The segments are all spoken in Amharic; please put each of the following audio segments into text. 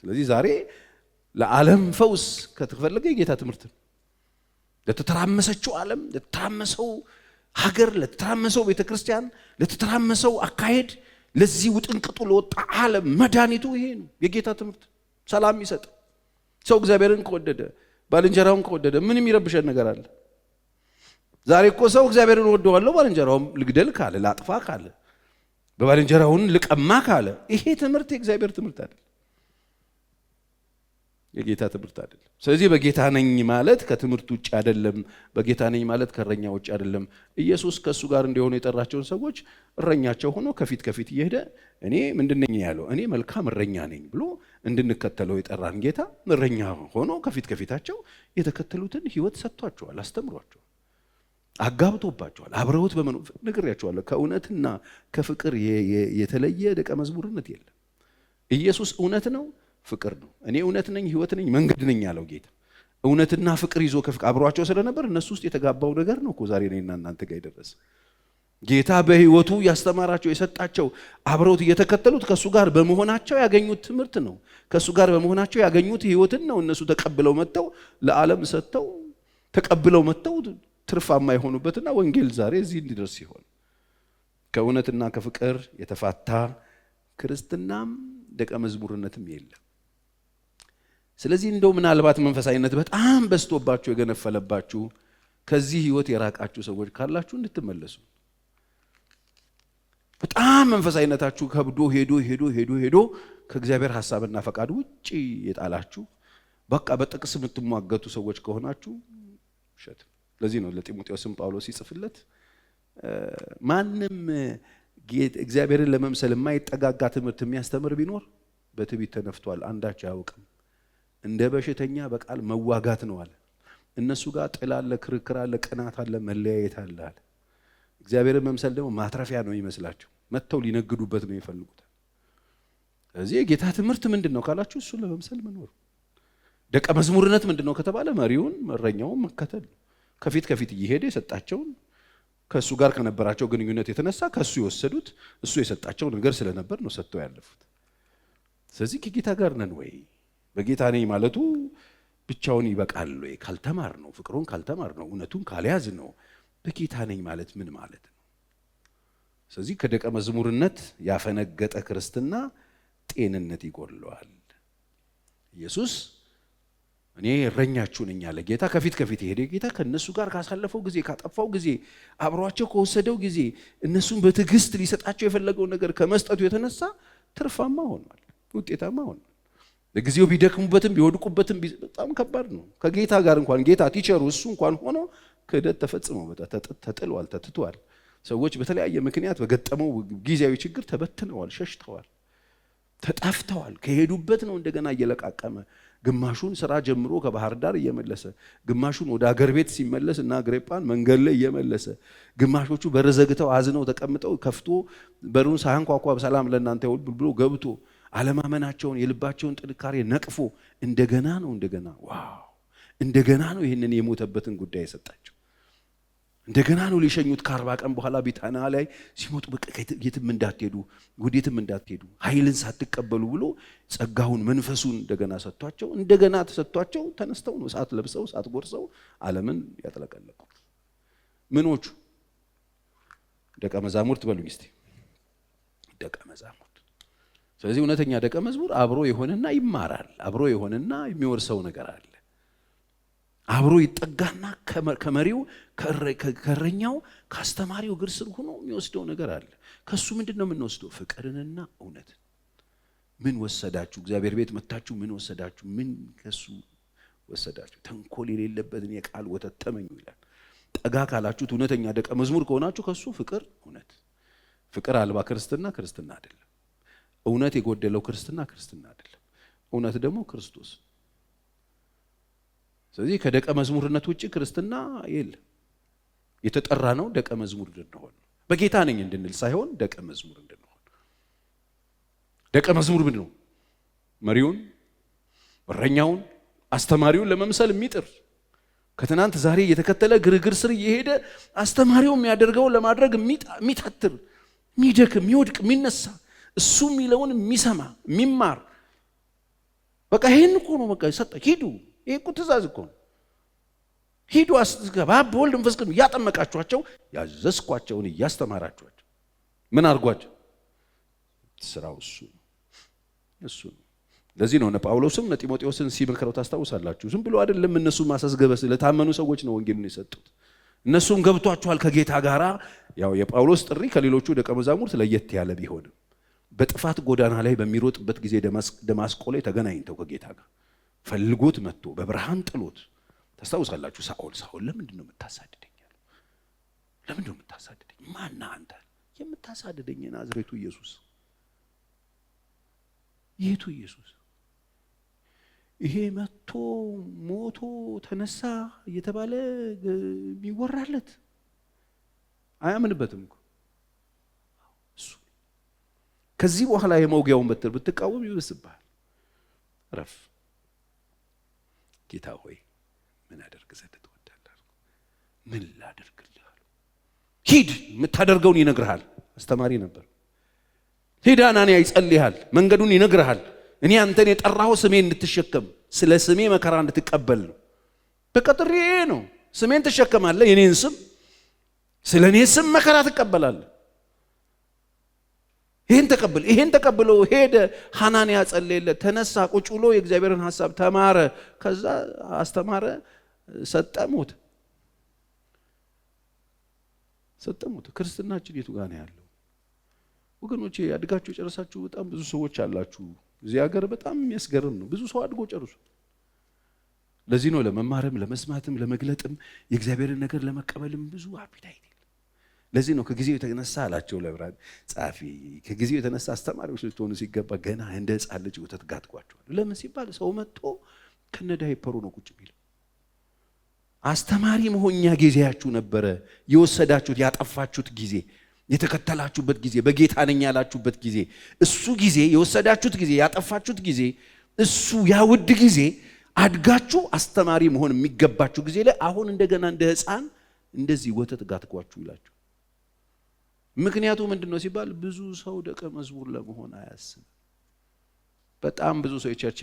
ስለዚህ ዛሬ ለዓለም ፈውስ ከተፈለገ የጌታ ትምህርት ነው። ለተተራመሰችው ዓለም፣ ለተተራመሰው ሀገር፣ ለተተራመሰው ቤተክርስቲያን፣ ለተተራመሰው አካሄድ፣ ለዚህ ውጥንቅጡ ለወጣ ዓለም መድኃኒቱ ይሄ ነው፣ የጌታ ትምህርት። ሰላም ይሰጥ። ሰው እግዚአብሔርን ከወደደ ባልንጀራውን ከወደደ ምን የሚረብሸን ነገር አለ? ዛሬ እኮ ሰው እግዚአብሔርን ወደዋለሁ ባልንጀራውን ልግደል ካለ፣ ላጥፋ ካለ፣ በባልንጀራውን ልቀማ ካለ ይሄ ትምህርት የእግዚአብሔር ትምህርት አይደለም፣ የጌታ ትምህርት አይደለም። ስለዚህ በጌታ ነኝ ማለት ከትምህርት ውጭ አይደለም። በጌታ ነኝ ማለት ከእረኛ ውጭ አይደለም። ኢየሱስ ከእሱ ጋር እንዲሆኑ የጠራቸውን ሰዎች እረኛቸው ሆኖ ከፊት ከፊት እየሄደ እኔ ምንድነኝ ያለው? እኔ መልካም እረኛ ነኝ ብሎ እንድንከተለው የጠራን ጌታ እረኛ ሆኖ ከፊት ከፊታቸው የተከተሉትን ሕይወት ሰጥቷቸዋል፣ አስተምሯቸዋል፣ አጋብቶባቸዋል። አብረውት በመኖር ነግሬያቸዋለሁ። ከእውነትና ከፍቅር የተለየ ደቀ መዝሙርነት የለም። ኢየሱስ እውነት ነው፣ ፍቅር ነው። እኔ እውነት ነኝ፣ ሕይወት ነኝ፣ መንገድ ነኝ ያለው ጌታ እውነትና ፍቅር ይዞ አብሯቸው ስለነበር እነሱ ውስጥ የተጋባው ነገር ነው እኮ ዛሬ እኔና እናንተ ጋር የደረሰ። ጌታ በሕይወቱ ያስተማራቸው የሰጣቸው አብረውት እየተከተሉት ከእሱ ጋር በመሆናቸው ያገኙት ትምህርት ነው። ከእሱ ጋር በመሆናቸው ያገኙት ሕይወትን ነው። እነሱ ተቀብለው መጥተው ለዓለም ሰጥተው ተቀብለው መጥተው ትርፋማ የሆኑበትና ወንጌል ዛሬ እዚህ እንዲደርስ ሲሆን ከእውነትና ከፍቅር የተፋታ ክርስትናም ደቀ መዝሙርነትም የለም። ስለዚህ እንደው ምናልባት መንፈሳዊነት በጣም በዝቶባችሁ የገነፈለባችሁ ከዚህ ሕይወት የራቃችሁ ሰዎች ካላችሁ እንድትመለሱ። በጣም መንፈሳዊነታችሁ ከብዶ ሄዶ ከእግዚአብሔር ሐሳብና ፈቃድ ውጪ የጣላችሁ በቃ በጥቅስ የምትሟገቱ ሰዎች ከሆናችሁ ውሸት። ለዚህ ነው ለጢሞቴዎስም ጳውሎስ ሲጽፍለት ማንም እግዚአብሔርን ለመምሰል የማይጠጋጋ ትምህርት የሚያስተምር ቢኖር በትዕቢት ተነፍቷል፣ አንዳች አያውቅም፣ እንደ በሽተኛ በቃል መዋጋት ነው አለ። እነሱ ጋር ጥል አለ፣ ክርክር አለ፣ ቅናት አለ፣ መለያየት አለ። እግዚአብሔርን መምሰል ደግሞ ማትረፊያ ነው ይመስላቸው፣ መጥተው ሊነግዱበት ነው ይፈልጉታል። ስለዚህ የጌታ ትምህርት ምንድን ነው ካላችሁ እሱን ለመምሰል መኖር። ደቀ መዝሙርነት ምንድን ነው ከተባለ መሪውን እረኛውን መከተል ነው። ከፊት ከፊት እየሄደ የሰጣቸውን ከእሱ ጋር ከነበራቸው ግንኙነት የተነሳ ከእሱ የወሰዱት እሱ የሰጣቸው ነገር ስለነበር ነው ሰጥተው ያለፉት። ስለዚህ ከጌታ ጋር ነን ወይ? በጌታ ነኝ ማለቱ ብቻውን ይበቃል ወይ? ካልተማር ነው ፍቅሩን ካልተማር ነው እውነቱን ካልያዝ ነው በጌታ ነኝ ማለት ምን ማለት ነው? ስለዚህ ከደቀ መዝሙርነት ያፈነገጠ ክርስትና ጤንነት ይጎድለዋል። ኢየሱስ እኔ እረኛችሁ ነኝ አለ ጌታ። ከፊት ከፊት የሄደ ጌታ ከነሱ ጋር ካሳለፈው ጊዜ ካጠፋው ጊዜ አብሯቸው ከወሰደው ጊዜ እነሱን በትዕግስት ሊሰጣቸው የፈለገው ነገር ከመስጠቱ የተነሳ ትርፋማ ሆኗል፣ ውጤታማ ሆኗል። ለጊዜው ቢደክሙበትም ቢወድቁበትም በጣም ከባድ ነው። ከጌታ ጋር እንኳን ጌታ ቲቸሩ እሱ እንኳን ሆኖ ክህደት ተፈጽሞ ተጥሏል፣ ተትቷል። ሰዎች በተለያየ ምክንያት በገጠመው ጊዜያዊ ችግር ተበትነዋል፣ ሸሽተዋል፣ ተጣፍተዋል። ከሄዱበት ነው እንደገና እየለቃቀመ ግማሹን ስራ ጀምሮ ከባህር ዳር እየመለሰ ግማሹን ወደ አገር ቤት ሲመለስ እና አግሪጳን መንገድ ላይ እየመለሰ ግማሾቹ በር ዘግተው አዝነው ተቀምጠው ከፍቶ በሩን ሳያንኳኳ በሰላም ለእናንተ ይሁን ብሎ ገብቶ አለማመናቸውን የልባቸውን ጥንካሬ ነቅፎ እንደገና ነው ይህንን የሞተበትን ጉዳይ የሰጣቸው። እንደገና ነው ሊሸኙት ከ40 ቀን በኋላ ቢታንያ ላይ ሲሞቱ በቃ የትም እንዳትሄዱ ወዴትም እንዳትሄዱ ኃይልን ሳትቀበሉ ብሎ ጸጋውን መንፈሱን እንደገና ሰጥቷቸው እንደገና ተሰጥቷቸው ተነስተው ነው እሳት ለብሰው እሳት ጎርሰው ዓለምን ያጥለቀለቁት። ምኖቹ ደቀ መዛሙርት በሉኝ እስቲ፣ ደቀ መዛሙርት። ስለዚህ እውነተኛ ደቀ መዝሙር አብሮ የሆነና ይማራል፣ አብሮ የሆነና የሚወርሰው ነገር አለ። አብሮ ይጠጋና ከመሪው ከእረኛው ከአስተማሪው እግር ስር ሆኖ የሚወስደው ነገር አለ። ከሱ ምንድነው የምንወስደው? ፍቅርንና እውነትን። ምን ወሰዳችሁ? እግዚአብሔር ቤት መታችሁ ምን ወሰዳችሁ? ምን ከሱ ወሰዳችሁ? ተንኮል የሌለበትን የቃል ወተት ተመኙ ይላል። ጠጋ ካላችሁት እውነተኛ ደቀ መዝሙር ከሆናችሁ ከሱ ፍቅር፣ እውነት። ፍቅር አልባ ክርስትና ክርስትና አይደለም። እውነት የጎደለው ክርስትና ክርስትና አይደለም። እውነት ደግሞ ክርስቶስ። ስለዚህ ከደቀ መዝሙርነት ውጪ ክርስትና የለም። የተጠራ ነው ደቀ መዝሙር እንድንሆን፣ በጌታ ነኝ እንድንል ሳይሆን ደቀ መዝሙር እንድንሆን። ደቀ መዝሙር ምንድን ነው? መሪውን፣ እረኛውን፣ አስተማሪውን ለመምሰል የሚጥር ከትናንት ዛሬ የተከተለ ግርግር ስር እየሄደ አስተማሪው የሚያደርገው ለማድረግ የሚታትር፣ የሚደክም፣ የሚወድቅ፣ የሚነሳ እሱ የሚለውን የሚሰማ፣ የሚማር በቃ ይሄን እኮ ነው በቃ ሰጠ። ሂዱ፣ ይሄ እኮ ትእዛዝ እኮ ነው። ሂዱ አስገባ በወልድ መንፈስ ቅዱስ ያጠመቃችኋቸው ያዘዝኳቸውን እያስተማራችኋቸው ምን አድርጓቸው? ስራው እሱ ነው። ለዚህ ነው ጳውሎስም ጢሞቴዎስን ሲመክረው ታስታውሳላችሁ። ዝም ብሎ አይደለም እነሱ ማሳስገበስ ለታመኑ ሰዎች ነው ወንጌልን የሰጡት። እነሱም ገብቷቸዋል ከጌታ ጋራ። ያው የጳውሎስ ጥሪ ከሌሎቹ ደቀ መዛሙርት ለየት ያለ ቢሆንም በጥፋት ጎዳና ላይ በሚሮጥበት ጊዜ ደማስቆ ላይ ተገናኝተው ከጌታ ጋር ፈልጎት መጥቶ በብርሃን ጥሎት ታስታውሳላችሁ። ሳኦል ለምንድን ነው የምታሳድደኝ? ለምንድን ነው የምታሳድደኝ? ማን አንተ? የምታሳድደኝ ናዝሬቱ ኢየሱስ። የቱ ኢየሱስ? ይሄ መጥቶ ሞቶ ተነሳ እየተባለ የሚወራለት አያምንበትም እኮ እሱ። ከዚህ በኋላ የመውጊያውን በትር ብትቃወም ይብስብሃል። ረፍ ጌታ ሆይ ምን አደርግ ዘንድ ትወዳለህ? ምን ላደርግልህ? ሂድ፣ የምታደርገውን ይነግርሃል። አስተማሪ ነበር። ሂድ አናንያ ይጸልይሃል፣ መንገዱን ይነግርሃል። እኔ አንተን የጠራኸው ስሜን እንድትሸከም ስለ ስሜ መከራ እንድትቀበል ነው። በቀጥሬ ነው። ስሜን ትሸከማለህ፣ የኔን ስም ስለ እኔ ስም መከራ ትቀበላለህ። ይሄን ተቀብሎ ሄደ። ሐናንያ ጸለየለት፣ ተነሳ፣ ቁጭ ብሎ የእግዚአብሔርን ሐሳብ ተማረ። ከዛ አስተማረ፣ ሰጠ፣ ሞተ። ክርስትናችን የቱ ጋር ነው ያለው? ወገኖቼ አድጋችሁ ጨርሳችሁ በጣም ብዙ ሰዎች አላችሁ እዚህ ሀገር። በጣም የሚያስገርም ነው። ብዙ ሰው አድጎ ጨርሶ። ለዚህ ነው ለመማርም ለመስማትም ለመግለጥም የእግዚአብሔርን ነገር ለመቀበልም ብዙ አፒታይት። ለዚህ ነው ከጊዜው የተነሳ አላቸው ለዕብራውያን ጸሐፊ፣ ከጊዜው የተነሳ አስተማሪዎች ልትሆኑ ሲገባ ገና እንደ ሕፃን ልጅ ወተት ጋትጓቸዋል። ለምን ሲባል ሰው መጥቶ ከነዳይፐሩ ነው ቁጭ የሚለው። አስተማሪ መሆኛ ጊዜያችሁ ነበረ የወሰዳችሁት ያጠፋችሁት ጊዜ፣ የተከተላችሁበት ጊዜ፣ በጌታ ነኝ ያላችሁበት ጊዜ፣ እሱ ጊዜ የወሰዳችሁት ጊዜ፣ ያጠፋችሁት ጊዜ፣ እሱ ያውድ ጊዜ አድጋችሁ አስተማሪ መሆን የሚገባችሁ ጊዜ ላይ አሁን እንደገና እንደ ሕፃን እንደዚህ ወተት ጋትጓችሁ ይላችሁ። ምክንያቱ ምንድነው ሲባል ብዙ ሰው ደቀ መዝሙር ለመሆን አያስብም። በጣም ብዙ ሰው የቸርች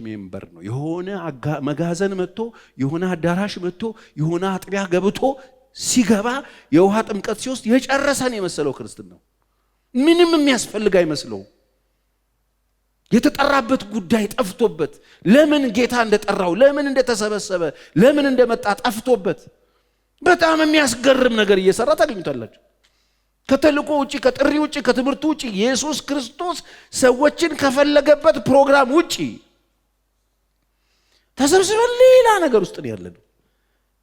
ሜምበር ነው። የሆነ መጋዘን መጥቶ የሆነ አዳራሽ መጥቶ የሆነ አጥቢያ ገብቶ ሲገባ የውሃ ጥምቀት ሲወስድ የጨረሰን የመሰለው ክርስትናው ምንም የሚያስፈልግ አይመስለው። የተጠራበት ጉዳይ ጠፍቶበት፣ ለምን ጌታ እንደጠራው፣ ለምን እንደተሰበሰበ፣ ለምን እንደመጣ ጠፍቶበት በጣም የሚያስገርም ነገር እየሰራ ታገኙታላችሁ። ከተልእኮ ውጪ፣ ከጥሪ ውጪ፣ ከትምህርቱ ውጪ፣ ኢየሱስ ክርስቶስ ሰዎችን ከፈለገበት ፕሮግራም ውጪ ተሰብስበን ሌላ ነገር ውስጥ ነው ያለነው።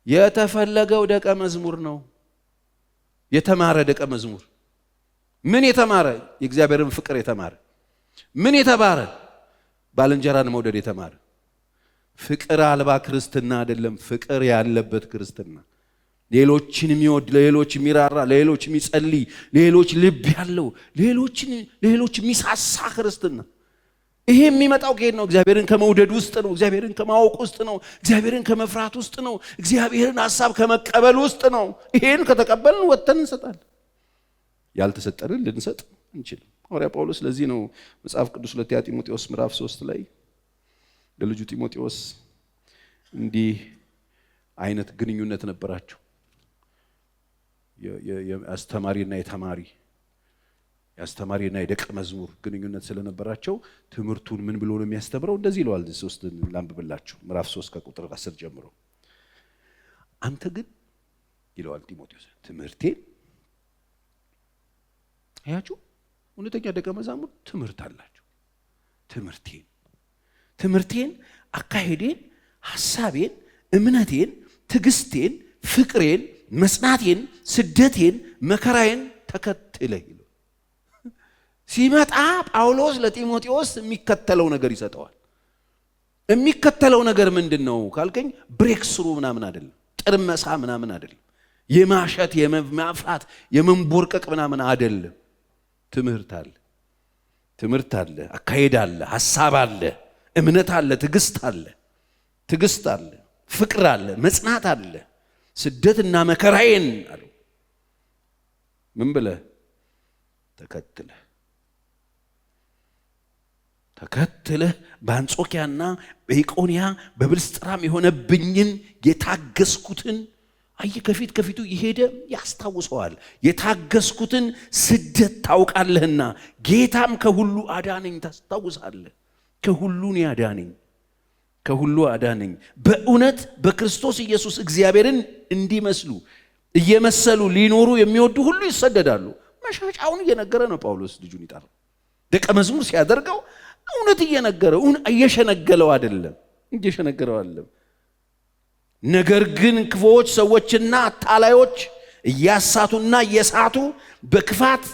የተፈለገው ደቀ መዝሙር ነው። የተማረ ደቀ መዝሙር ምን የተማረ? የእግዚአብሔርን ፍቅር የተማረ ምን የተማረ? ባልንጀራን መውደድ የተማረ። ፍቅር አልባ ክርስትና አይደለም፣ ፍቅር ያለበት ክርስትና። ሌሎችን የሚወድ፣ ለሌሎች የሚራራ፣ ለሌሎች የሚጸልይ፣ ሌሎች ልብ ያለው፣ ሌሎች የሚሳሳ ክርስትና። ይሄ የሚመጣው ከየት ነው? እግዚአብሔርን ከመውደድ ውስጥ ነው። እግዚአብሔርን ከማወቅ ውስጥ ነው። እግዚአብሔርን ከመፍራት ውስጥ ነው። እግዚአብሔርን ሐሳብ ከመቀበል ውስጥ ነው። ይሄን ከተቀበልን ወጥተን እንሰጣለን። ያልተሰጠንን ልንሰጥ እንችል። ሐዋርያ ጳውሎስ ለዚህ ነው መጽሐፍ ቅዱስ ሁለተኛ ጢሞቴዎስ ምዕራፍ 3 ላይ ለልጁ ጢሞቴዎስ እንዲህ አይነት ግንኙነት ነበራቸው። የአስተማሪና የተማሪ፣ የአስተማሪና የደቀ መዝሙር ግንኙነት ስለነበራቸው ትምህርቱን ምን ብሎ ነው የሚያስተምረው? እንደዚህ ይለዋል። 3 ላንብብላችሁ፣ ምዕራፍ 3 ከቁጥር 10 ጀምሮ። አንተ ግን ይለዋል ጢሞቴዎስ ትምህርቴን፣ አያችሁ እውነተኛ ደቀ መዛሙርት ትምህርት አላቸው። ትምህርቴን፣ አካሄዴን፣ ሐሳቤን፣ እምነቴን፣ ትዕግስቴን፣ ፍቅሬን፣ መጽናቴን፣ ስደቴን፣ መከራዬን ተከትለህ ይለው። ሲመጣ ጳውሎስ ለጢሞቴዎስ የሚከተለው ነገር ይሰጠዋል። የሚከተለው ነገር ምንድን ነው ካልከኝ፣ ብሬክ ስሩ ምናምን አይደለም፣ ጥርመሳ ምናምን አይደለም፣ የማሸት የማፍራት የመንቦርቀቅ ምናምን አይደለም። ትምህርት አለ፣ አካሄድ አለ፣ ሐሳብ አለ፣ እምነት አለ፣ ትዕግስት አለ፣ ፍቅር አለ፣ መጽናት አለ፣ ስደትና መከራዬን አለው ምን ብለህ ተከትለህ ተከትለህ በአንጾኪያና በኢቆንያ በብልስጥራም የሆነብኝን የታገስኩትን ከፊቱ ይሄደ ያስታውሰዋል። የታገስኩትን ስደት ታውቃለህና ጌታም ከሁሉ አዳነኝ ታስታውሳለህ። ከሁሉ አዳነኝ። በእውነት በክርስቶስ ኢየሱስ እግዚአብሔርን እንዲመስሉ እየመሰሉ ሊኖሩ የሚወዱ ሁሉ ይሰደዳሉ። መሻጫውን እየነገረ ነው ጳውሎስ ልጁን ይጠራል። ደቀ መዝሙር ሲያደርገው እውነት እየነገረው እየሸነገለው አይደለም። ነገር ግን ክፉዎች ሰዎችና አታላዮች እያሳቱና እየሳቱ በክፋት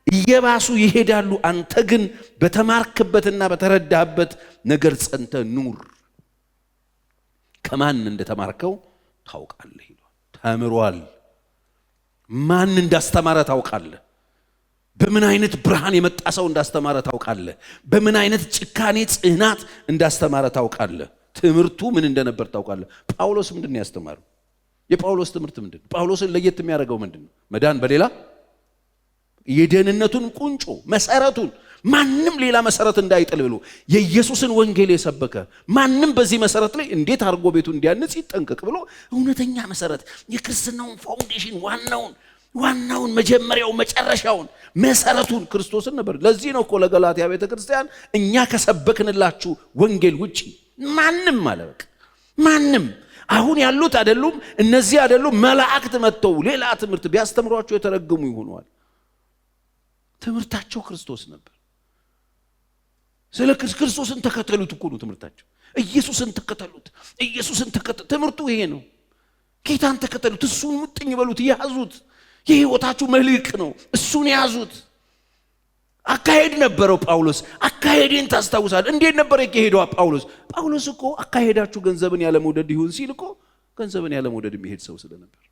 እየባሱ ይሄዳሉ። አንተ ግን በተማርክበትና በተረዳህበት ነገር ጸንተ ኑር። ከማን እንደተማርከው ታውቃለህ ይላል። ተምሯል። ማን እንዳስተማረ ታውቃለህ። በምን አይነት ብርሃን የመጣ ሰው እንዳስተማረ ታውቃለህ። በምን አይነት ጭካኔ ጽናት እንዳስተማረ ታውቃለህ። ትምህርቱ ምን እንደነበር ታውቃለህ። ጳውሎስ ምንድነው ያስተማረው? የጳውሎስ ትምህርት ምንድነው? ጳውሎስን ለየት የሚያደርገው ምንድነው? መዳን በሌላ የደህንነቱን ቁንጮ መሰረቱን ማንም ሌላ መሰረት እንዳይጥል ብሎ የኢየሱስን ወንጌል የሰበከ ማንም በዚህ መሰረት ላይ እንዴት አድርጎ ቤቱ እንዲያነጽ ይጠንቀቅ ብሎ እውነተኛ መሰረት የክርስትናውን ፋውንዴሽን ዋናውን መጀመሪያው መጨረሻውን መሰረቱን ክርስቶስን ነበር። ለዚህ ነው እኮ ለገላትያ ቤተክርስቲያን እኛ ከሰበክንላችሁ ወንጌል ውጪ ማንም ማለት ማንም አሁን ያሉት አይደሉም፣ እነዚህ አይደሉም፣ መላእክት መጥተው ሌላ ትምህርት ቢያስተምሯቸው የተረገሙ ይሆናል። ትምህርታቸው ክርስቶስ ነበር። ስለ ክርስቶስን ተከተሉት እኮ ነው ትምህርታቸው። ኢየሱስን ተከተሉት። ትምህርቱ ይሄ ነው። ጌታን ተከተሉት፣ እሱን ሙጥኝ በሉት፣ ያዙት። የህይወታችሁ መልህቅ ነው። እሱን ያዙት። አካሄድ ነበረው ጳውሎስ። አካሄድን ታስታውሳል። እንዴት ነበር የሄደው ጳውሎስ? ጳውሎስ እኮ አካሄዳችሁ ገንዘብን ያለ መውደድ ይሁን ሲል እኮ ገንዘብን ያለ መውደድ የሚሄድ ሰው ስለነበር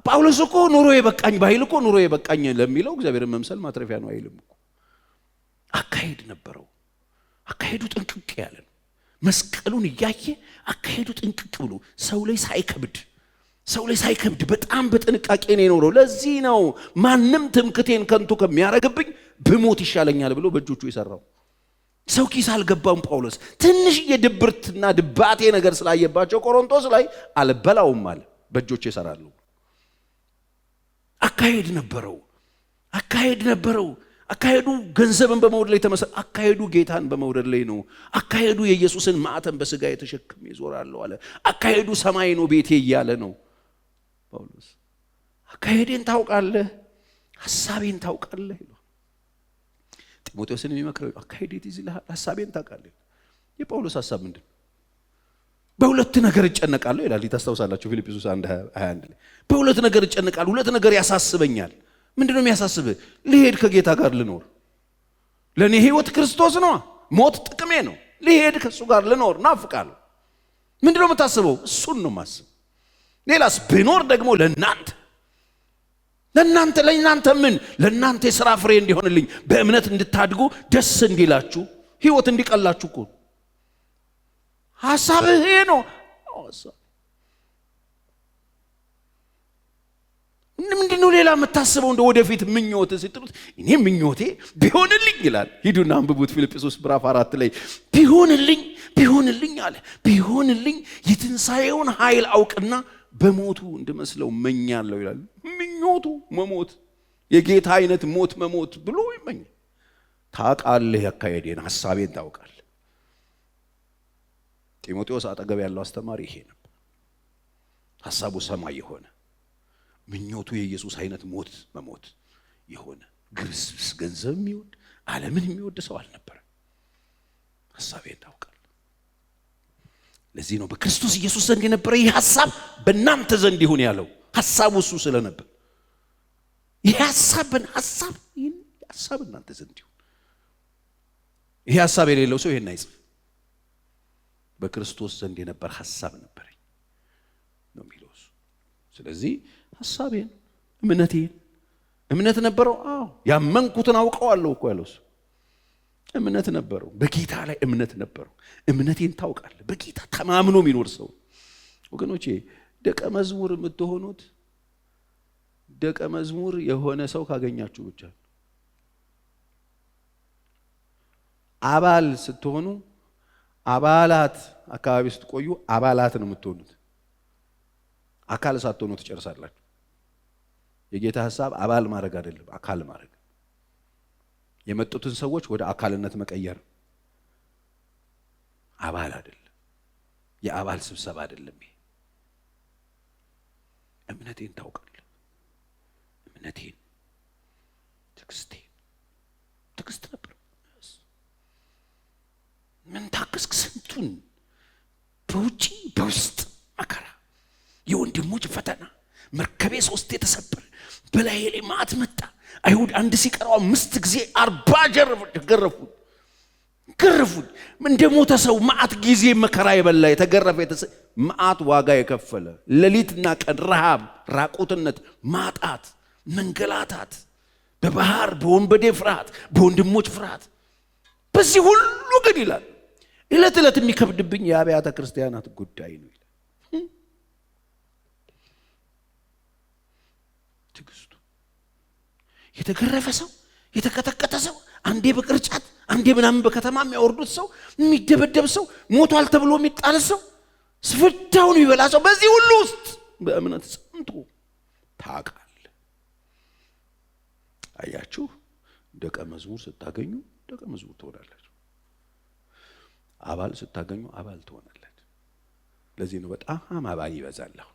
ጳውሎስ እኮ ኑሮ የበቃኝ ባይል እኮ ኑሮ የበቃኝ ለሚለው እግዚአብሔርን መምሰል ማትረፊያ ነው አይልም እኮ። አካሄድ ነበረው። አካሄዱ ጥንቅቅ ያለ ነው። መስቀሉን እያየ አካሄዱ ጥንቅቅ ብሎ ሰው ላይ ሳይከብድ በጣም በጥንቃቄ ነው የኖረው። ለዚህ ነው ማንም ትምክቴን ከንቱ ከሚያረግብኝ ብሞት ይሻለኛል ብሎ በእጆቹ የሰራው። ሰው ኪስ አልገባም ጳውሎስ። ትንሽ የድብርትና ድባቴ ነገር ስላየባቸው ቆሮንቶስ ላይ አልበላውም አለ፣ በእጆቹ ይሰራሉ። አካሄድ ነበረው። አካሄዱ ገንዘብን በመውደድ ላይ አካሄዱ ጌታን በመውደድ ላይ ነው። አካሄዱ የኢየሱስን ማዕተም በስጋ የተሸክሜ ይዞራለሁ አለ። አካሄዱ ሰማይ ነው ቤቴ እያለ ነው ጳውሎስ። አካሄዴን ታውቃለህ፣ ሐሳቤን ታውቃለህ ይላል። ጢሞቴዎስን የሚመክረው አካሄዴት ይዝልሃል፣ ሐሳቤን ታውቃለህ። የጳውሎስ ሐሳብ ምንድን ነው? በሁለት ነገር እጨነቃለሁ ይላል። ታስታውሳላችሁ ፊልጵስዩስ 1:21 ላይ በሁለት ነገር እጨነቃለሁ፣ ሁለት ነገር ያሳስበኛል። ምንድነው የሚያሳስብህ? ልሄድ ከጌታ ጋር ልኖር። ለኔ ህይወት ክርስቶስ ነው፣ ሞት ጥቅሜ ነው። ልሄድ ከሱ ጋር ልኖር ናፍቃለሁ። ምንድነው የምታስበው? እሱን ነው ማስብ። ሌላስ ብኖር ደግሞ ለእናንተ ምን ለእናንተ የሥራ ፍሬ እንዲሆንልኝ፣ በእምነት እንድታድጉ፣ ደስ እንዲላችሁ፣ ህይወት እንዲቀላችሁ እኮ ሐሳብህ ይሄ ነው። ምንድነው ሌላ የምታስበው? እንደ ወደፊት ምኞት ሲጥሉት እኔ ምኞቴ ቢሆንልኝ ይላል። ሂዱና አንብቡት ፊልጵስዩስ ምዕራፍ 4 ላይ ቢሆንልኝ አለ። ቢሆንልኝ የትንሣኤውን ኃይል አውቅና በሞቱ እንድመስለው መኛለሁ ይላል። ምኞቱ መሞት፣ የጌታ አይነት ሞት መሞት ብሎ ይመኝ። ታውቃለህ፣ ያካሄዴን ሐሳቤን ታውቃለህ። ጢሞቴዎስ አጠገብ ያለው አስተማሪ ይሄ ነበር። ሐሳቡ ሰማይ የሆነ ምኞቱ የኢየሱስ አይነት ሞት መሞት የሆነ ግብስብስ ገንዘብ የሚወድ ዓለምን የሚወድ ሰው አልነበረ። ሐሳቤን ታውቃለህ። ለዚህ ነው በክርስቶስ ኢየሱስ ዘንድ የነበረ ይህ ሐሳብ በእናንተ ዘንድ ይሁን ያለው። ሐሳቡ እሱ ስለነበር ይህ ሐሳብ እናንተ ዘንድ ይሁን። ይህ ሐሳብ የሌለው ሰው ይሄን አይጽፍ። በክርስቶስ ዘንድ የነበረ ሐሳብ ነበረኝ ነው የሚለው እሱ። ስለዚህ ሐሳቤን እምነት ነበረው። ያመንኩትን አውቀዋለሁ እኮ ያለው እሱ። እምነት ነበረው፣ በጌታ ላይ እምነት ነበረው። እምነቴን ታውቃለህ። በጌታ ተማምኖ የሚኖር ሰው ወገኖቼ፣ ደቀ መዝሙር የምትሆኑት ደቀ መዝሙር የሆነ ሰው ካገኛችሁ ብቻ። አባል ስትሆኑ አባላት አካባቢ ስትቆዩ አባላት ነው የምትሆኑት። አካል ሳትሆኑ ትጨርሳላችሁ። የጌታ ሐሳብ አባል ማድረግ አይደለም፣ አካል ማድረግ። የመጡትን ሰዎች ወደ አካልነት መቀየር። አባል አይደለም፣ የአባል ስብሰባ አይደለም። ይሄ እምነቴን ታውቃለህ፣ እምነቴን፣ ትዕግስት ነበር። ምን ታገስክ? ስንቱን በውጪ በውስጥ መከራ፣ የወንድሞች ፈተና፣ መርከቤ 3 የተሰበረ፣ በላዬ ላይ መዓት መጣ። አይሁድ 1 ሲቀረው 5 ጊዜ 40 ገረፉኝ። እንደ ሞተ ሰው መዓት ጊዜ መከራ የበላ የተገረፈ መዓት ዋጋ የከፈለ ሌሊትና ቀን ረሃብ፣ ራቁትነት፣ ማጣት፣ መንገላታት፣ በባህር በወንበዴ ፍርሃት፣ በወንድሞች ፍርሃት። በዚህ ሁሉ ግን ይላል ዕለት ዕለት የሚከብድብኝ የአብያተ ክርስቲያናት ጉዳይ ነው ይላል። ትዕግስቱ የተገረፈ ሰው፣ የተቀጠቀጠ ሰው፣ አንዴ በቅርጫት አንዴ ምናምን በከተማ የሚያወርዱት ሰው፣ የሚደበደብ ሰው፣ ሞቷል ተብሎ የሚጣል ሰው፣ ስፍታውን የሚበላ ሰው፣ በዚህ ሁሉ ውስጥ በእምነት ጸንቶ ታውቃለህ። አያችሁ፣ ደቀ መዝሙር ስታገኙ ደቀ መዝሙር ትሆናላችሁ። አባል ስታገኙ አባል ትሆናላችሁ። ለዚህ ነው በጣም አባል ይበዛል። አሁን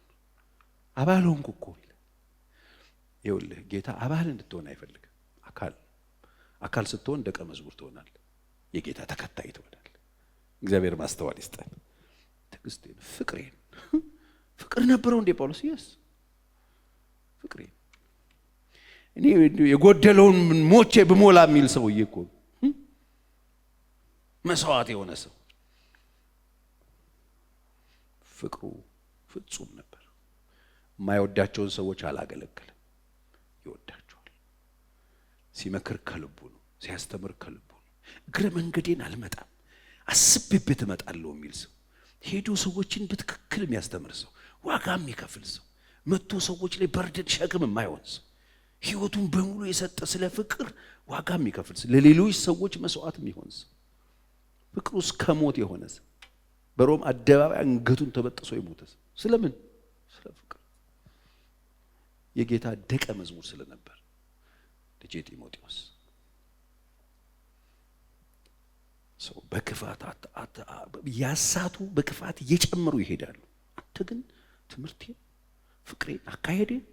አባል ሆንኩ እኮ ይኸውልህ፣ ጌታ አባል እንድትሆን አይፈልግም። አካል ስትሆን ደቀ መዝሙር ትሆናለህ፣ የጌታ ተከታይ ትሆናለህ። እግዚአብሔር ማስተዋል ይስጠን። ትዕግስቴን፣ ፍቅር ነበረው እንዴ ጳውሎስ? ይስ ፍቅሬን እኔ የጎደለውን ሞቼ ብሞላ የሚል ሰውዬ እኮ መስዋዕት የሆነ ሰው። ፍቅሩ ፍጹም ነበር። የማይወዳቸውን ሰዎች አላገለገለም፣ ይወዳቸዋል። ሲመክር ከልቡ ነው፣ ሲያስተምር ከልቡ ነው። እግረ መንገዴን አልመጣም አስቤበት እመጣለሁ የሚል ሰው፣ ሄዶ ሰዎችን በትክክል የሚያስተምር ሰው፣ ዋጋ የሚከፍል ሰው፣ መጥቶ ሰዎች ላይ በርደን ሸክም የማይሆን ሰው፣ ህይወቱን በሙሉ የሰጠ ስለ ፍቅር ዋጋ የሚከፍል ሰው፣ ለሌሎች ሰዎች መስዋዕት የሚሆን ሰው፣ ፍቅሩ እስከ ሞት የሆነ ሰው፣ በሮም አደባባይ አንገቱን ተበጥሶ የሞተ ሰው። ስለምን? ስለ ፍቅር። የጌታ ደቀ መዝሙር ስለነበር። ልጄ ጢሞቴዎስ ሰው በክፋት ያሳቱ በክፋት እየጨመሩ ይሄዳሉ። አንተ ግን ትምህርቴን፣ ፍቅሬን፣ አካሄዴን፣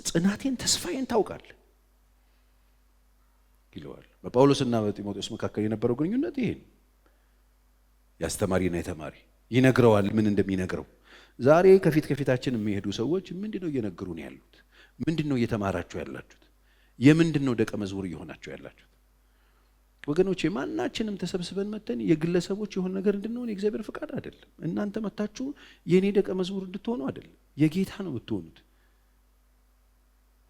ጽናቴን፣ ተስፋዬን ታውቃለህ ይለዋል። በጳውሎስና በጢሞቴዎስ መካከል የነበረው ግንኙነት ይሄ ነው። ያስተማሪና የተማሪ ይነግረዋል ምን እንደሚነግረው። ዛሬ ከፊታችን የሚሄዱ ሰዎች ምንድነው እየነገሩን ያሉት? ምንድነው እየተማራችሁ ያላችሁት? የምንድነው ደቀ መዝሙር እየሆናችሁ ያላችሁት? ወገኖቼ ማናችንም ተሰብስበን መተን የግለሰቦች የሆነ ነገር እንድንሆን የእግዚአብሔር ፍቃድ አይደለም። እናንተ መታችሁ የኔ ደቀ መዝሙር እንድትሆኑ አይደለም፣ የጌታ ነው የምትሆኑት።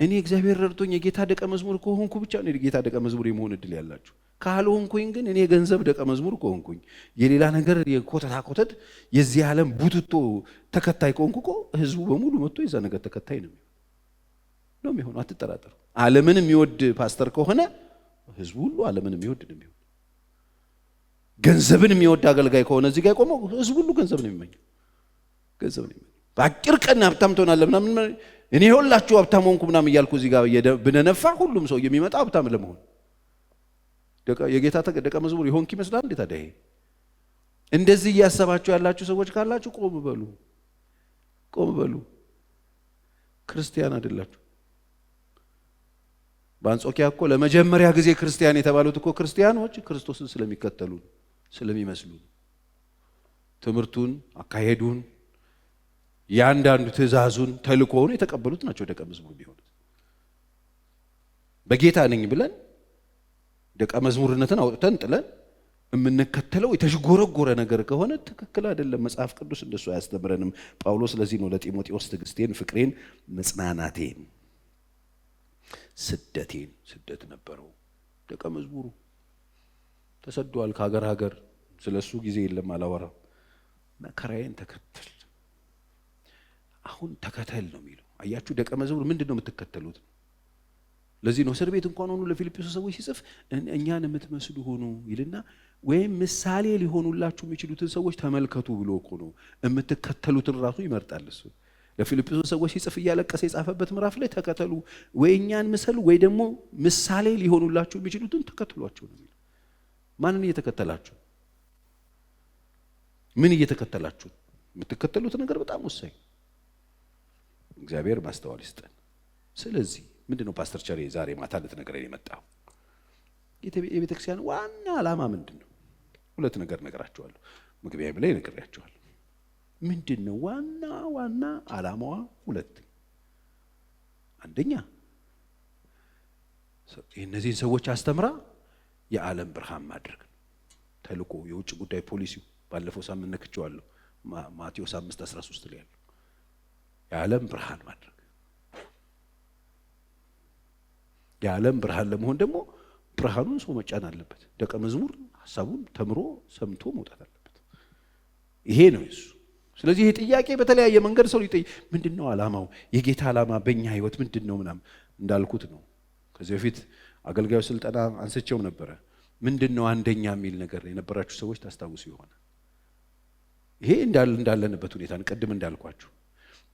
እኔ እግዚአብሔር ረድቶኝ የጌታ ደቀ መዝሙር ከሆንኩ ብቻ ነው የጌታ ደቀ መዝሙር የመሆን እድል ያላችሁ። ካልሆንኩኝ ግን እኔ ገንዘብ ደቀ መዝሙር ከሆንኩኝ፣ የሌላ ነገር የኮተታ የዚህ ዓለም ቡትቶ ተከታይ ከሆንኩ እኮ ህዝቡ በሙሉ መጥቶ የዛ ነገር ተከታይ ነው የሚሆነው። አትጠራጠሩ። ዓለምን የሚወድ ፓስተር ከሆነ ህዝቡ ሁሉ ዓለምን የሚወድ ነው የሚሆነው። ገንዘብን የሚወድ አገልጋይ ከሆነ እዚህ ጋር ቆመው ህዝቡ ሁሉ ገንዘብ ነው የሚመኘው። በአጭር ቀን ሀብታም ትሆናለህ ምናምን፣ እኔ ሁላችሁ ሀብታም ሆንኩ ምናምን እያልኩ እዚህ ጋር ብነነፋ ሁሉም ሰው የሚመጣ ሀብታም ለመሆን የጌታ ደቀ መዝሙር ይሆንክ ይመስላል እንዴ? ታዲያ ይሄ እንደዚህ እያሰባችሁ ያላችሁ ሰዎች ካላችሁ ቆም በሉ። ክርስቲያን አይደላችሁ። በአንጾኪያ እኮ ለመጀመሪያ ጊዜ ክርስቲያን የተባሉት እኮ ክርስቲያኖች ክርስቶስን ስለሚከተሉ ስለሚመስሉ፣ ትምህርቱን፣ አካሄዱን፣ ያንዳንዱ ትእዛዙን፣ ተልእኮውን የተቀበሉት ናቸው ደቀ መዝሙር ቢሆኑት። በጌታ ነኝ ብለን ደቀ መዝሙርነትን አውጥተን ጥለን የምንከተለው የተሽጎረጎረ ነገር ከሆነ ትክክል አይደለም። መጽሐፍ ቅዱስ እንደሱ አያስተምረንም። ጳውሎስ ለዚህ ነው ለጢሞቴዎስ ትዕግስቴን፣ ፍቅሬን፣ መጽናናቴን፣ ስደት ነበረው። ደቀ መዝሙሩ ተሰዷል ከሀገር ስለሱ ጊዜ የለም አላወራም። መከራዬን ተከተል። አሁን ተከተል ነው የሚለው። አያችሁ፣ ደቀ መዝሙር ምንድነው የምትከተሉት? ለዚህ ነው እስር ቤት እንኳን ሆኖ ለፊልጵስዩስ ሰዎች ሲጽፍ እኛን የምትመስሉ ሆኑ ይልና ወይም ምሳሌ ሊሆኑላችሁ የሚችሉትን ሰዎች ተመልከቱ ብሎ እኮ ነው። የምትከተሉትን ራሱ ይመርጣል እሱ። ለፊልጵስዩስ ሰዎች ሲጽፍ እያለቀሰ የጻፈበት ምዕራፍ ላይ ተከተሉ፣ ወይ እኛን ምሰሉ ወይ ደግሞ ምሳሌ ሊሆኑላችሁ የሚችሉትን ተከተሏቸው ነው የሚለው። ማንን እየተከተላችሁ? ምን እየተከተላችሁ? የምትከተሉት ነገር በጣም ወሳኝ። እግዚአብሔር ማስተዋል ይስጠን። ስለዚህ ምንድነው ፓስተር ቸሬ ዛሬ ማታ ልትነግረን የመጣው? የቤተ ክርስቲያን ዋና ዓላማ ምንድነው? ሁለት ነገር ነግራችኋለሁ። መግቢያ ላይ ነግሬያችኋለሁ። ምንድነው ዋና ዓላማዋ? ሁለት። አንደኛ እነዚህን ሰዎች አስተምራ የዓለም ብርሃን ማድረግ ነው ተልእኮ። የውጭ ጉዳይ ፖሊሲው ባለፈው ሳምንት ነክቼዋለሁ። ማቴዎስ 5:13 ላይ ያለው የዓለም ብርሃን ማድረግ። የዓለም ብርሃን ለመሆን ደግሞ ብርሃኑን ሰው መጫን አለበት። ደቀ መዝሙር ሐሳቡን ተምሮ ሰምቶ መውጣት አለበት። ይሄ ነው እሱ። ስለዚህ ይሄ ጥያቄ በተለያየ መንገድ ሰው ሊጠይቅ፣ ምንድነው ዓላማው? የጌታ ዓላማ በእኛ ህይወት ምንድነው? ምናምን እንዳልኩት ነው። ከዚህ በፊት አገልጋዮች ስልጠና አንስቼው ነበረ። ምንድነው አንደኛ የሚል ነገር የነበራችሁ ሰዎች ታስታውሱ ይሆናል። ይሄ እንዳለንበት ሁኔታ ቅድም እንዳልኳችሁ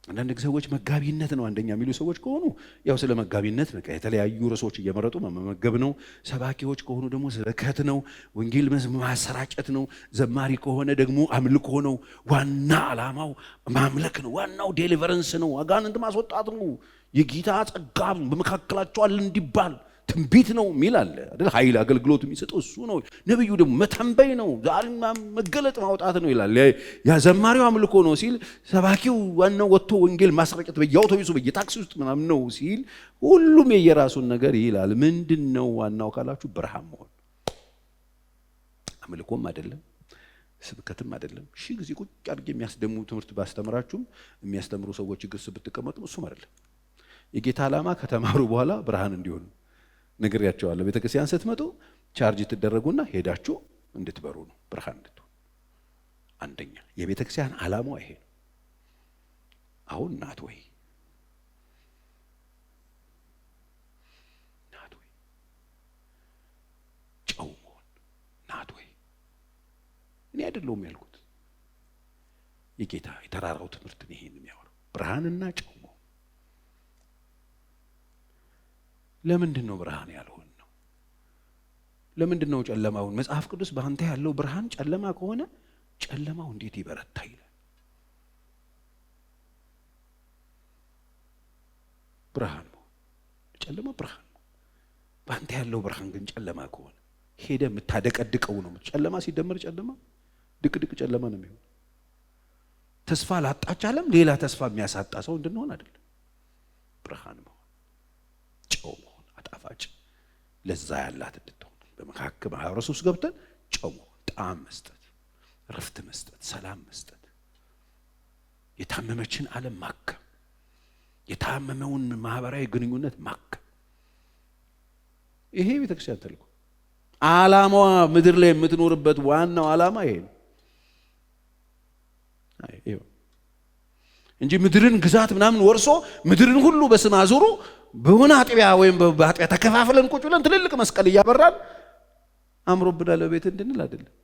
አንዳንድ ሰዎች መጋቢነት ነው አንደኛ የሚሉ ሰዎች ከሆኑ ያው ስለ መጋቢነት በቃ የተለያዩ ርዕሶች እየመረጡ መመገብ ነው። ሰባኪዎች ከሆኑ ደግሞ ስብከት ነው፣ ወንጌል ማሰራጨት ነው። ዘማሪ ከሆነ ደግሞ አምልኮ ነው። ዋና ዓላማው ማምለክ ነው። ዋናው ዴሊቨረንስ ነው፣ አጋንንት ማስወጣት ነው። የጌታ ጸጋ በመካከላቸው አለ እንዲባል ትንቢት ነው የሚል አለ አይደል? ኃይል አገልግሎት የሚሰጠው እሱ ነው። ነብዩ ደግሞ መተንበይ ነው፣ ዛሬማ መገለጥ ማውጣት ነው ይላል። ያ ዘማሪው አምልኮ ነው ሲል፣ ሰባኪው ዋናው ወጥቶ ወንጌል ማስረጨት በየአውቶቡሱ በየታክሲ ውስጥ ምናምን ነው ሲል፣ ሁሉም የየራሱን ነገር ይላል። ምንድነው ዋናው ካላችሁ ብርሃን መሆን። አምልኮም አይደለም ስብከትም አይደለም። ሺህ ጊዜ ቁጭ አድርጌ የሚያስደሙ ትምህርት ባስተምራችሁም የሚያስተምሩ ሰዎች ግስ ብትቀመጡም እሱም አይደለም። የጌታ ዓላማ ከተማሩ በኋላ ብርሃን እንዲሆኑ ነግሬያቸዋለሁ። ቤተክርስቲያን ስትመጡ ቻርጅ ትደረጉና ሄዳችሁ እንድትበሩ ነው፣ ብርሃን እንድትሆኑ። አንደኛ የቤተክርስቲያን ዓላማው ይሄ ነው። አሁን ናት ወይ ጨው መሆን ናት ወይ? እኔ አይደለሁም ያልኩት፣ የጌታ የተራራው ትምህርት ነው ይሄን የሚያወራው። ብርሃንና ጨው መሆን። ለምንድን ነው ብርሃን ያልሆን ነው? ለምንድን ነው ጨለማውን? መጽሐፍ ቅዱስ በአንተ ያለው ብርሃን ጨለማ ከሆነ ጨለማው እንዴት ይበረታ ይላል። ብርሃን ነው ጨለማ ብርሃን ነው። በአንተ ያለው ብርሃን ግን ጨለማ ከሆነ ሄደ የምታደቀድቀው ነው። ጨለማ ሲደመር ጨለማ ድቅድቅ ጨለማ ነው የሚሆን። ተስፋ ላጣች ዓለም ሌላ ተስፋ የሚያሳጣ ሰው እንድንሆን አይደለም። ብርሃን መሆን፣ ጨው መሆን፣ አጣፋጭ ለዛ ያላት እንድትሆን በመካከል ማህበረሰብ ውስጥ ገብተን ጨው መሆን፣ ጣዕም መስጠት፣ ረፍት መስጠት፣ ሰላም መስጠት፣ የታመመችን ዓለም ማከም፣ የታመመውን ማህበራዊ ግንኙነት ማከም። ይሄ ቤተክርስቲያን ተልእኮ ዓላማዋ ምድር ላይ የምትኖርበት ዋናው ዓላማ ይሄ ነው እንጂ ምድርን ግዛት ምናምን ወርሶ ምድርን ሁሉ በስም አዙሮ በሆነ አጥቢያ ወይም በአጥቢያ ተከፋፍለን ቁጭ ብለን ትልልቅ መስቀል እያበራን አምሮብናል በቤት እንድንል አይደለም።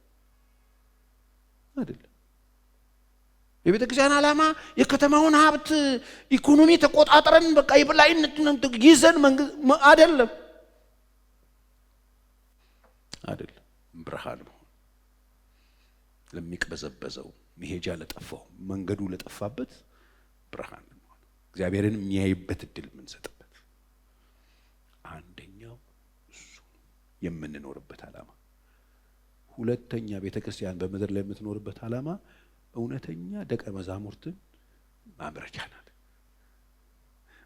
የቤተ ክርስቲያን ዓላማ የከተማውን ሀብት ኢኮኖሚ ተቆጣጥረን በቃ የበላይነት ይዘን አይደለም። ብርሃን መሆን ለሚቅበዘበዘው መሄጃ ለጠፋው መንገዱ ለጠፋበት ብርሃን መሆን፣ እግዚአብሔርን የሚያይበት እድል የምንሰጥበት አንደኛው እሱ የምንኖርበት ዓላማ። ሁለተኛ ቤተክርስቲያን በምድር ላይ የምትኖርበት ዓላማ እውነተኛ ደቀ መዛሙርትን ማምረቻ ናት።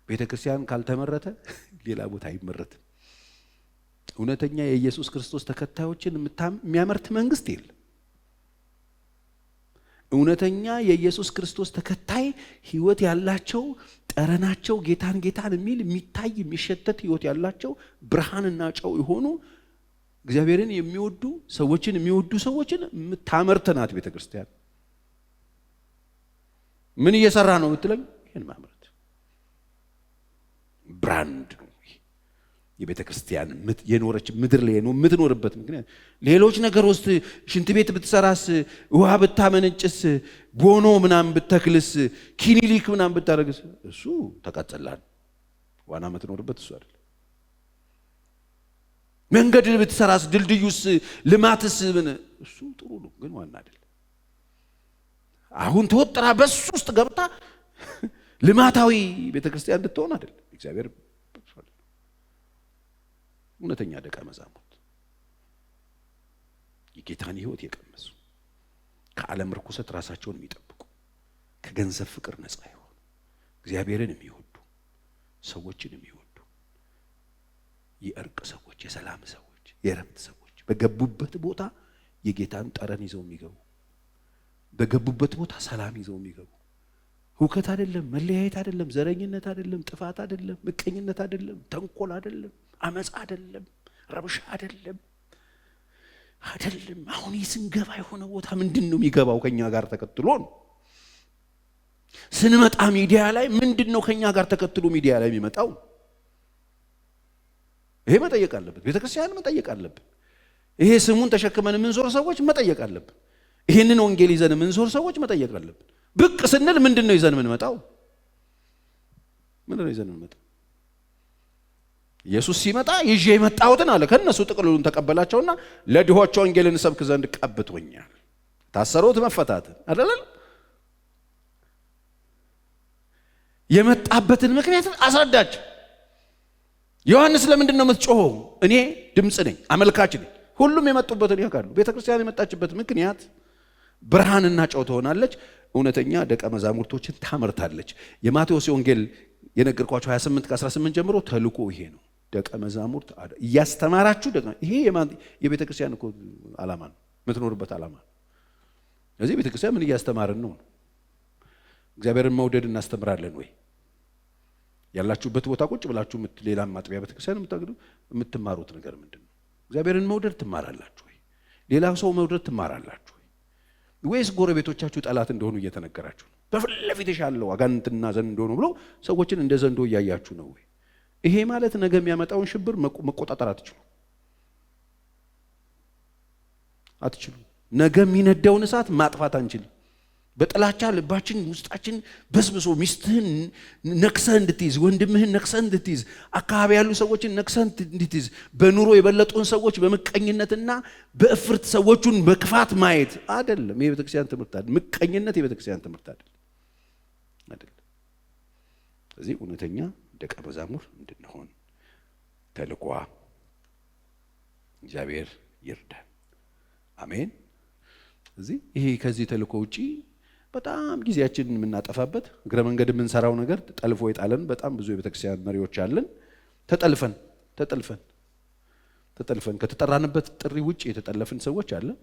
ቤተክርስቲያን ካልተመረተ ሌላ ቦታ አይመረትም። እውነተኛ የኢየሱስ ክርስቶስ ተከታዮችን የሚያመርት መንግስት የለም። እውነተኛ የኢየሱስ ክርስቶስ ተከታይ ህይወት ያላቸው ጠረናቸው ጌታን ጌታን የሚል የሚታይ የሚሸተት ህይወት ያላቸው ብርሃንና ጨው የሆኑ እግዚአብሔርን የሚወዱ ሰዎችን የሚወዱ ሰዎችን የምታመርት ናት ቤተክርስቲያን። ምን እየሰራ ነው ብትለኝ፣ ይሄን ማምረት ብራንድ ነው። የቤተ ክርስቲያን የኖረች ምድር ላይ ነው የምትኖርበት ምክንያት። ሌሎች ነገር ውስጥ ሽንት ቤት ብትሰራስ፣ ውሃ ብታመነጭስ፣ ቦኖ ምናምን ብትተክልስ፣ ክሊኒክ ምናምን ብታረግስ እሱ ተቀጥላል። ዋና የምትኖርበት እሱ አይደል። መንገድ ብትሰራስ፣ ድልድዩስ፣ ልማትስ እሱ ጥሩ ነው፣ ግን ዋና አይደል። አሁን ተወጥራ በሱ ውስጥ ገብታ ልማታዊ ቤተክርስቲያን እንድትሆን አይደል እግዚአብሔር። እውነተኛ ደቀ መዛሙርት የጌታን ሕይወት የቀመሱ ከዓለም ርኩሰት ራሳቸውን የሚጠብቁ ከገንዘብ ፍቅር ነፃ የሆኑ እግዚአብሔርን የሚወዱ ሰዎችን የሚወዱ የእርቅ ሰዎች፣ የሰላም ሰዎች፣ የእረፍት ሰዎች በገቡበት ቦታ የጌታን ጠረን ይዘው የሚገቡ በገቡበት ቦታ ሰላም ይዘው የሚገቡ ሁከት አይደለም፣ መለያየት አይደለም፣ ዘረኝነት አይደለም፣ ጥፋት አይደለም፣ ምቀኝነት አይደለም፣ ተንኮል አይደለም፣ አመጽ አይደለም፣ ረብሻ አይደለም። አሁን ስንገባ የሆነ ቦታ ምንድነው የሚገባው? ከኛ ጋር ተከትሎ ነው። ስንመጣ ሚዲያ ላይ ምንድነው ከኛ ጋር ተከትሎ ሚዲያ ላይ የሚመጣው? ይሄ መጠየቅ አለበት። ቤተክርስቲያን መጠየቅ አለበት። ይሄ ስሙን ተሸክመን የምንዞር ሰዎች መጠየቅ አለብን። ይሄንን ወንጌል ይዘን የምንዞር ሰዎች መጠየቅ አለብን። ብቅ ስንል ምንድነው ይዘን የምንመጣው? ምንድነው ይዘን የምንመጣው? ኢየሱስ ሲመጣ ይዤ የመጣሁትን አለ። ከነሱ ጥቅልሉን ተቀበላቸውና ለድሆች ወንጌልን ሰብክ ዘንድ ቀብቶኛል። ታሰሩት መፈታትን አይደል? የመጣበትን ምክንያት አስረዳቸው። ዮሐንስ ለምንድን ነው የምትጮኸው? እኔ ድምጽ ነኝ፣ አመልካች ነኝ። ሁሉም የመጡበትን ያውቃሉ። ቤተክርስቲያን የመጣችበት ምክንያት ብርሃንና ጨው ትሆናለች፣ እውነተኛ ደቀ መዛሙርቶችን ታመርታለች። የማቴዎስ ወንጌል የነገርኳቸው 28 ከ18 ጀምሮ ተልኮ ይሄ ነው። ደቀ መዛሙርት እያስተማራችሁ ይሄ የቤተክርስቲያን እኮ ዓላማ ነው፣ የምትኖርበት ዓላማ ነው። ስለዚህ ቤተክርስቲያን ምን እያስተማርን ነው? እግዚአብሔርን መውደድ እናስተምራለን ወይ? ያላችሁበት ቦታ ቁጭ ብላችሁ ሌላም ማጥቢያ ቤተክርስቲያን የምትማሩት ነገር ምንድነው? እግዚአብሔርን መውደድ ትማራላችሁ ወይ? ሌላ ሰው መውደድ ትማራላችሁ ወይ? ወይስ ጎረቤቶቻችሁ ጠላት እንደሆኑ እየተነገራችሁ ነው? በፊት ለፊትሽ ያለው አጋንንትና ዘንዶ እንደሆኑ ብሎ ሰዎችን እንደ ዘንዶ እያያችሁ ነው ወይ? ይሄ ማለት ነገ የሚያመጣውን ሽብር መቆጣጠር አትችሉ። ነገ የሚነደውን እሳት ማጥፋት አንችልም። በጥላቻ ልባችን ውስጣችን በስብሶ ሚስትህን ነክሰህ እንድትይዝ፣ ወንድምህን ነክሰህ እንድትይዝ፣ አካባቢ ያሉ ሰዎችን ነክሰህ እንድትይዝ፣ በኑሮ የበለጡን ሰዎች በምቀኝነትና በእፍርት ሰዎቹን በክፋት ማየት አይደለም። የቤተክርስቲያን ትምህርት አይደለም። ምቀኝነት የቤተክርስቲያን ትምህርት አይደለም። ስለዚህ እውነተኛ ደቀ መዛሙር እንድንሆን ተልኳ እግዚአብሔር ይርዳል። አሜን። ስለዚህ ይሄ ከዚህ ተልኮ ውጪ በጣም ጊዜያችንን የምናጠፋበት እግረ መንገድ የምንሰራው ነገር ጠልፎ የጣለን በጣም ብዙ የቤተክርስቲያን መሪዎች አለን። ተጠልፈን ከተጠራንበት ጥሪ ውጪ የተጠለፍን ሰዎች አለን።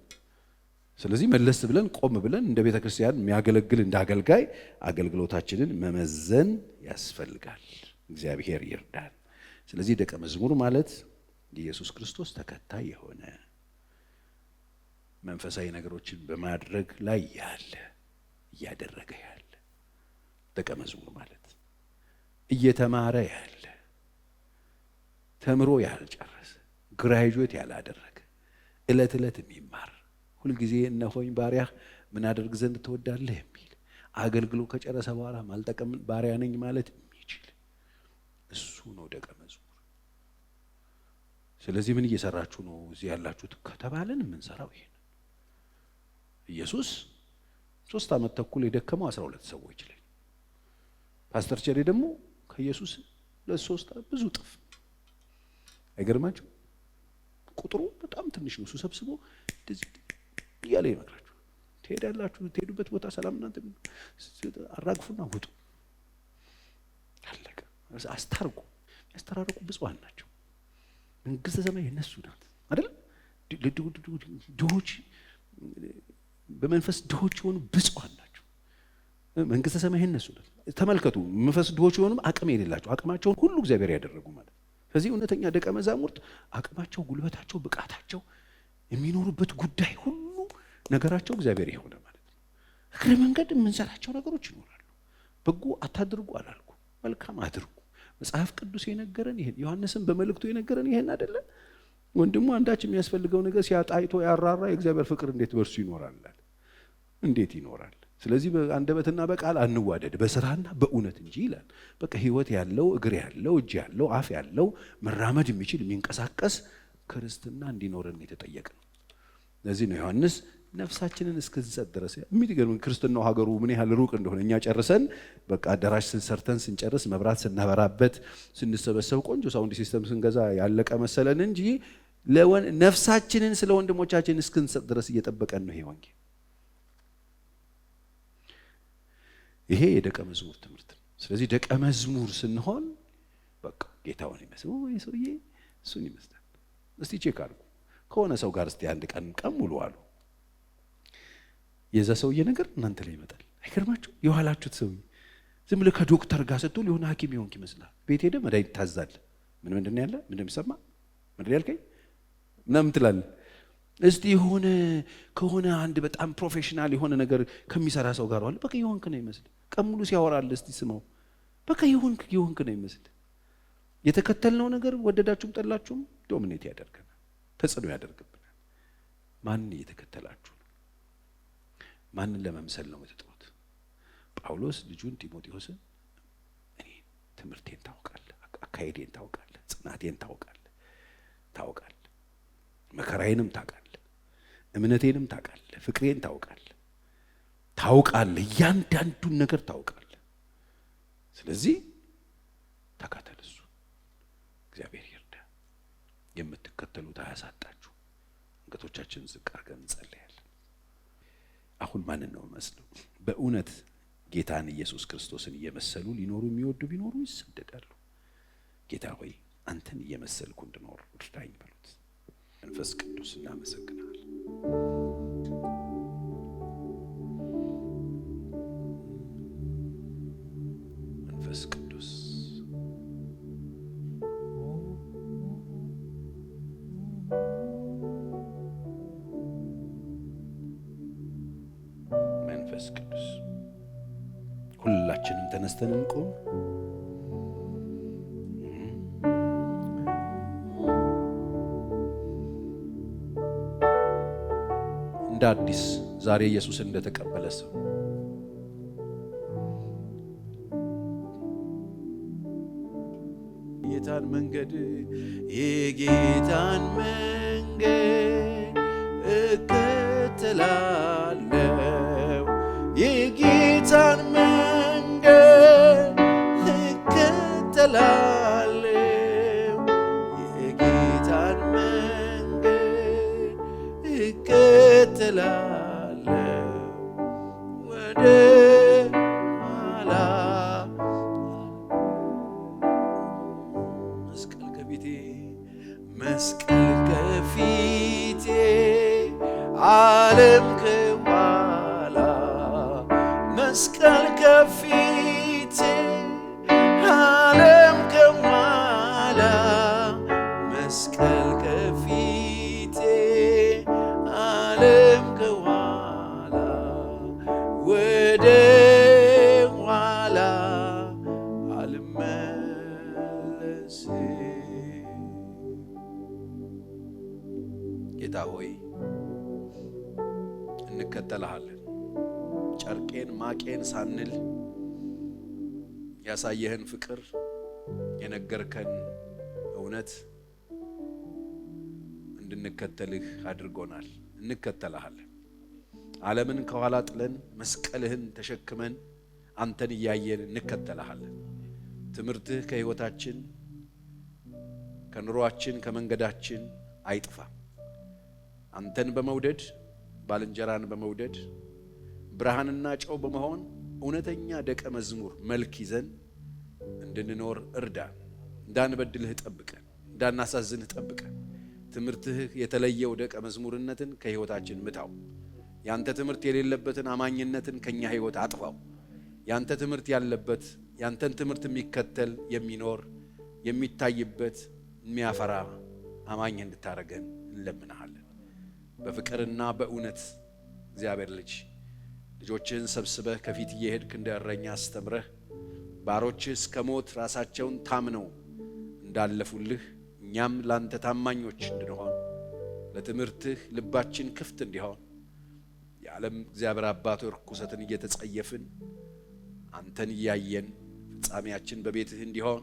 ስለዚህ መለስ ብለን ቆም ብለን እንደ ቤተክርስቲያን የሚያገለግል እንደ አገልጋይ አገልግሎታችንን መመዘን ያስፈልጋል። እግዚአብሔር ይርዳል። ስለዚህ ደቀ መዝሙር ማለት የኢየሱስ ክርስቶስ ተከታይ የሆነ መንፈሳዊ ነገሮችን በማድረግ ላይ ያለ እያደረገ ያለ ደቀ መዝሙር ማለት እየተማረ ያለ ተምሮ ያልጨረሰ ግራጁዌት ያላደረገ ዕለት ዕለት የሚማር ሁልጊዜ እነሆኝ ባሪያህ ምን አደርግ ዘንድ ትወዳለህ የሚል አገልግሎ ከጨረሰ በኋላ ማልጠቀም ባሪያ ነኝ ማለት የሚችል እሱ ነው ደቀ መዝሙር። ስለዚህ ምን እየሰራችሁ ነው እዚህ ያላችሁት ከተባለን የምንሰራው ይሄ ነው። ኢየሱስ 3 ዓመት ተኩል የደከመው 12 ሰዎች ላይ፣ ፓስተር ቸሬ ደግሞ ከኢየሱስ ለ3 ብዙ ጥፍ። አይገርማችሁ? ቁጥሩ በጣም ትንሽ ነው። እሱ ሰብስቦ እያለ ይመክራችሁ። ትሄዳላችሁ፣ ትሄዱበት ቦታ ሰላም እናንተ አራግፉና ውጡ። አለቀ። አስታርቁ። ያስተራረቁ ብፁዓን ናቸው፣ መንግስተ ሰማይ የነሱ ናት አይደል? ድሆች በመንፈስ ድሆች የሆኑ ብፁዓን ናቸው፣ መንግስተ ሰማይ የነሱ ናት። ተመልከቱ፣ መንፈስ ድሆች የሆኑም አቅም የሌላቸው አቅማቸውን ሁሉ እግዚአብሔር ያደረጉ ማለት። ስለዚህ እውነተኛ ደቀ መዛሙርት አቅማቸው፣ ጉልበታቸው፣ ብቃታቸው የሚኖሩበት ጉዳይ ሁሉ ነገራቸው እግዚአብሔር የሆነ ማለት ነው። እግረ መንገድ የምንሰራቸው ነገሮች ይኖራሉ። በጎ አታድርጉ አላልኩ፣ መልካም አድርጉ። መጽሐፍ ቅዱስ የነገረን ይሄን፣ ዮሐንስም በመልእክቱ የነገረን ይሄን አይደለ? ወንድሙ አንዳች የሚያስፈልገው ነገር ሲያጣይቶ ያራራ የእግዚአብሔር ፍቅር እንዴት በርሱ ይኖራል? እንዴት ይኖራል? ስለዚህ በአንደበትና በቃል አንዋደድ በስራና በእውነት እንጂ ይላል። በቃ ህይወት ያለው እግር ያለው እጅ ያለው አፍ ያለው መራመድ የሚችል የሚንቀሳቀስ ክርስትና እንዲኖረን የተጠየቅነው። ለዚህ ነው ዮሐንስ ነፍሳችንን እስክንሰጥ ድረስ የሚገርም ክርስትናው ሀገሩ ምን ያህል ሩቅ እንደሆነ እኛ ጨርሰን በቃ አዳራሽ ስንሰርተን ስንጨርስ መብራት ስናበራበት ስንሰበሰብ ቆንጆ ሳውንድ ሲስተም ስንገዛ ያለቀ መሰለን እንጂ ነፍሳችንን ስለ ወንድሞቻችን እስክንሰጥ ድረስ እየጠበቀን ነው ይሄ ወንጌል። ይሄ የደቀ መዝሙር ትምህርት ነው። ስለዚህ ደቀ መዝሙር ስንሆን በቃ ጌታውን ይመስል ወይ ሰውዬ እሱን ይመስላል። እስቲ ቼክ አድርጉ ከሆነ ሰው ጋር እስቲ አንድ ቀን ሙሉ አሉ የዛ ሰውዬ ነገር እናንተ ላይ ይመጣል። አይገርማችሁ? የኋላችሁት ሰውዬ ዝም ብለህ ከዶክተር ጋር ስትውል የሆነ ሐኪም ይሆንክ ይመስላል። ቤት ሄደህ መድኃኒት ታዛል። ምንድን ነው ያለ? ምንድን ነው የሚሰማ? ምንድን ያልከኝ ምናምን ትላለህ። እስቲ ከሆነ አንድ በጣም ፕሮፌሽናል የሆነ ነገር ከሚሰራ ሰው ጋር ዋለ በቃ የሆንክ ነው ይመስል። ቀን ሙሉ ሲያወራል እስቲ ስማው። በቃ የሆንክ ነው ይመስል። የተከተልነው ነገር ወደዳችሁም ጠላችሁም ዶሚኔት ያደርገናል፣ ተጽዕኖ ያደርግብናል። ማንን እየተከተላችሁ ነው? ማንን ለመምሰል ነው የምትጥሩት? ጳውሎስ ልጁን ጢሞቴዎስን እኔ ትምህርቴን ታውቃለህ፣ አካሄዴን ታውቃለህ፣ ጽናቴን ታውቃለህ፣ መከራዬንም ታውቃለህ፣ እምነቴንም ታውቃለህ፣ ፍቅሬን ታውቃለህ፣ እያንዳንዱን ነገር ታውቃለህ። ስለዚህ ተከተል እሱ። እግዚአብሔር ይርዳ። የምትከተሉት አያሳጣችሁ። አንገቶቻችን ዝቅ አድርገን እንጸልያለን። አሁን ማንን ነው መስለው? በእውነት ጌታን ኢየሱስ ክርስቶስን እየመሰሉ ሊኖሩ የሚወዱ ቢኖሩ ይሰደዳሉ። ጌታ ሆይ አንተን እየመሰልኩ እንድኖር እርዳኝ በሉት። መንፈስ ቅዱስ እናመሰግናለን። መንፈስ ቅዱስ ሁላችንም ተነስተን እንቆም። እንደ አዲስ ዛሬ ኢየሱስን እንደተቀበለ ሰው የጌታን መንገድ እከተላለሁ፣ የጌታን መንገድ እከተላለሁ፣ የጌታን መንገድ እከተላለሁ፣ ወደ ኋላ መስቀል ከፊቴ ዓለም ከኋላ፣ መስቀል ከፊቴ ዓለም ከኋላ፣ መስቀል ከፊቴ ዓለም ከኋላ፣ ወደ ኋላ አልመለስም። ጌታ ሆይ እንከተልሃለን። ጨርቄን ማቄን ሳንል ያሳየህን ፍቅር የነገርከን እውነት እንድንከተልህ አድርጎናል። እንከተልሃለን። ዓለምን ከኋላ ጥለን መስቀልህን ተሸክመን አንተን እያየን እንከተልሃለን። ትምህርትህ ከሕይወታችን ከኑሯችን ከመንገዳችን አይጥፋም። አንተን በመውደድ ባልንጀራን በመውደድ ብርሃንና ጨው በመሆን እውነተኛ ደቀ መዝሙር መልክ ይዘን እንድንኖር እርዳን። እንዳንበድልህ ጠብቀን፣ እንዳናሳዝንህ ጠብቀን። ትምህርትህ የተለየው ደቀ መዝሙርነትን ከሕይወታችን ምታው። ያንተ ትምህርት የሌለበትን አማኝነትን ከኛ ሕይወት አጥፋው። ያንተ ትምህርት ያለበት ያንተን ትምህርት የሚከተል የሚኖር የሚታይበት የሚያፈራ አማኝ እንድታረገን እንለምንሃለን። በፍቅርና በእውነት እግዚአብሔር ልጆችህን ሰብስበህ ከፊት እየሄድክ እንደ እረኛ አስተምረህ ባሮችህ እስከ ሞት ራሳቸውን ታምነው እንዳለፉልህ እኛም ላንተ ታማኞች እንድንሆን ለትምህርትህ ልባችን ክፍት እንዲሆን የዓለም እግዚአብሔር አባት ርኩሰትን እየተጸየፍን አንተን እያየን ፍጻሜያችን በቤትህ እንዲሆን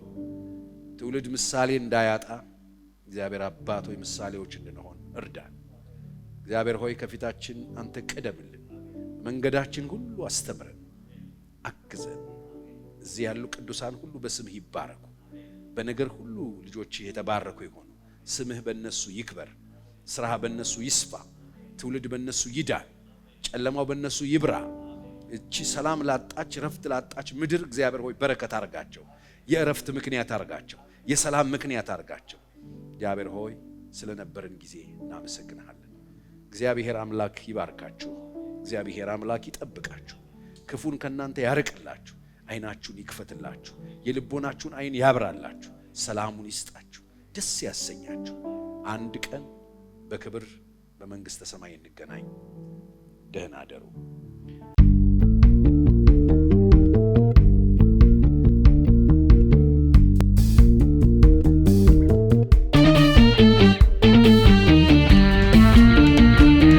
ትውልድ ምሳሌ እንዳያጣ እግዚአብሔር አባት ሆይ ምሳሌዎች እንድንሆን እርዳን። እግዚአብሔር ሆይ ከፊታችን አንተ ቅደምልን፣ መንገዳችን ሁሉ አስተምረን፣ አግዘን። እዚህ ያሉ ቅዱሳን ሁሉ በስምህ ይባረኩ፣ በነገር ሁሉ ልጆችህ የተባረኩ ይሆኑ። ስምህ በእነሱ ይክበር፣ ስራህ በእነሱ ይስፋ፣ ትውልድ በእነሱ ይዳን፣ ጨለማው በእነሱ ይብራ። እቺ ሰላም ላጣች ረፍት ላጣች ምድር እግዚአብሔር ሆይ በረከት አርጋቸው፣ የእረፍት ምክንያት አርጋቸው፣ የሰላም ምክንያት አርጋቸው። እግዚአብሔር ሆይ ስለነበረን ጊዜ እናመሰግናለን። እግዚአብሔር አምላክ ይባርካችሁ፣ እግዚአብሔር አምላክ ይጠብቃችሁ፣ ክፉን ከናንተ ያርቅላችሁ፣ አይናችሁን ይክፈትላችሁ፣ የልቦናችሁን አይን ያብራላችሁ፣ ሰላሙን ይስጣችሁ፣ ደስ ያሰኛችሁ። አንድ ቀን በክብር በመንግስተ ሰማይ እንገናኝ። ደህና አደሩ።